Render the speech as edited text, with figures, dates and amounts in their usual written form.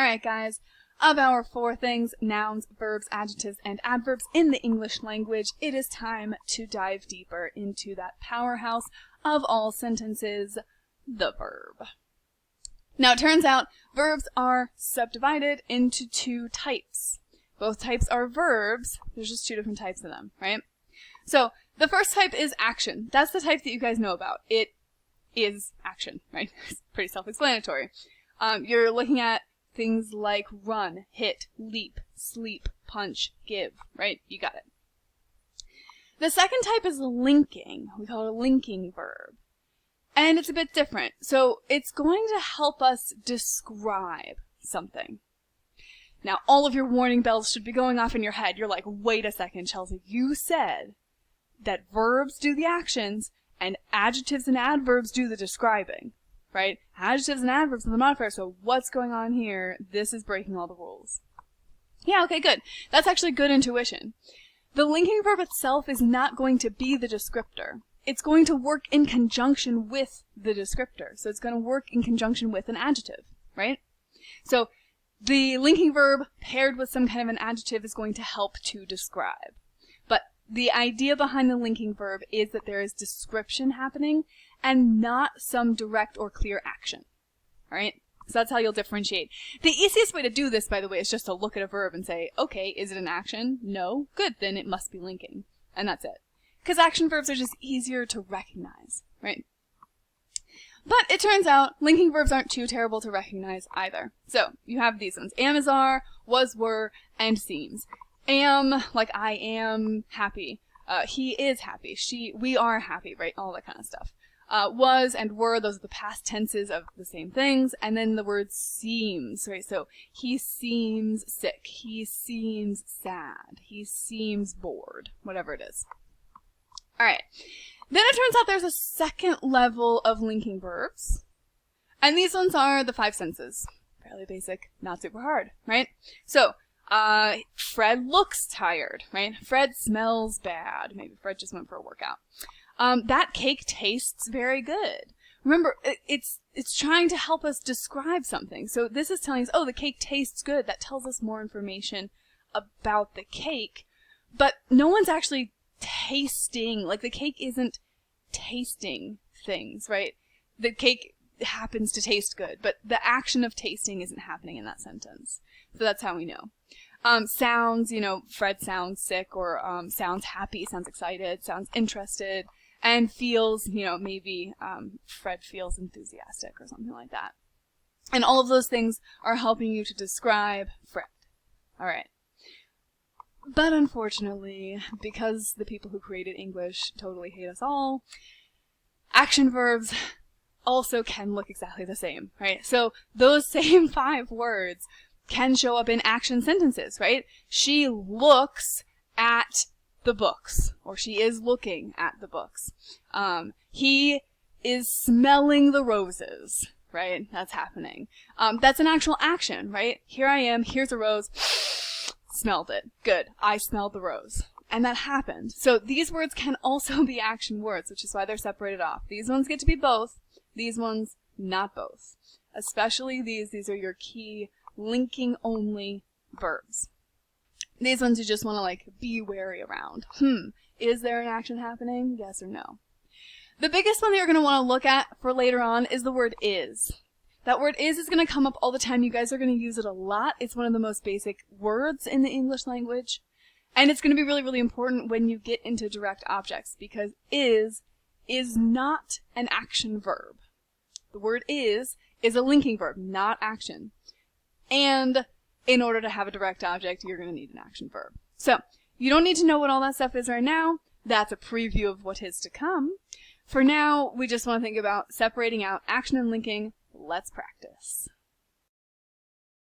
Alright guys, of our 4 things, nouns, verbs, adjectives, and adverbs in the English language, it is time to dive deeper into that powerhouse of all sentences, the verb. Now it turns out verbs are subdivided into 2 types. Both types are verbs, there's just 2 different types of them, right? So the first type is action. That's the type that you guys know about. It is action, right? It's pretty self-explanatory. You're looking at things like run, hit, leap, sleep, punch, give, right? You got it. The second type is linking. We call it a linking verb. And it's a bit different. So it's going to help us describe something. Now, all of your warning bells should be going off in your head. You're like, wait a second, Chelsea. You said that verbs do the actions and adjectives and adverbs do the describing. Right? Adjectives and adverbs are the modifiers, so what's going on here? This is breaking all the rules. Yeah, okay, good. That's actually good intuition. The linking verb itself is not going to be the descriptor. It's going to work in conjunction with the descriptor. So it's going to work in conjunction with an adjective, right? So the linking verb paired with some kind of an adjective is going to help to describe. But the idea behind the linking verb is that there is description happening and not some direct or clear action, right? So that's how you'll differentiate. The easiest way to do this, by the way, is just to look at a verb and say, okay, is it an action? No? Good, then it must be linking. And that's it. Because action verbs are just easier to recognize, right? But it turns out linking verbs aren't too terrible to recognize either. So you have these ones. Am is are, was were, and seems. Am, like I am happy. He is happy. We are happy, right? All that kind of stuff. Was and were, those are the past tenses of the same things. And then the word seems, right? So he seems sick. He seems sad. He seems bored. Whatever it is. Alright. Then it turns out there's a second level of linking verbs. And these ones are the 5 senses. Fairly basic, not super hard, right? So, Fred looks tired, right? Fred smells bad. Maybe Fred just went for a workout. That cake tastes very good. Remember, it's trying to help us describe something. So this is telling us, oh, the cake tastes good. That tells us more information about the cake. But no one's actually tasting, like the cake isn't tasting things, right? The cake happens to taste good, but the action of tasting isn't happening in that sentence. So that's how we know. Sounds, Fred sounds sick, or sounds happy, sounds excited, sounds interested. And feels, maybe Fred feels enthusiastic or something like that. And all of those things are helping you to describe Fred. Alright. But unfortunately, because the people who created English totally hate us all, action verbs also can look exactly the same, right? So those same 5 words can show up in action sentences, right? She looks at the books, or she is looking at the books. He is smelling the roses, right? That's happening. That's an actual action, right? Here I am, here's a rose, smelled it. Good, I smelled the rose. And that happened. So these words can also be action words, which is why they're separated off. These ones get to be both, these ones not both. Especially these are your key linking only verbs. These ones you just want to be wary around. Is there an action happening? Yes or no? The biggest one that you're going to want to look at for later on is the word is. That word is going to come up all the time. You guys are going to use it a lot. It's one of the most basic words in the English language. And it's going to be really, really important when you get into direct objects, because is not an action verb. The word is a linking verb, not action. And in order to have a direct object, you're going to need an action verb. So, you don't need to know what all that stuff is right now. That's a preview of what is to come. For now, we just want to think about separating out action and linking. Let's practice.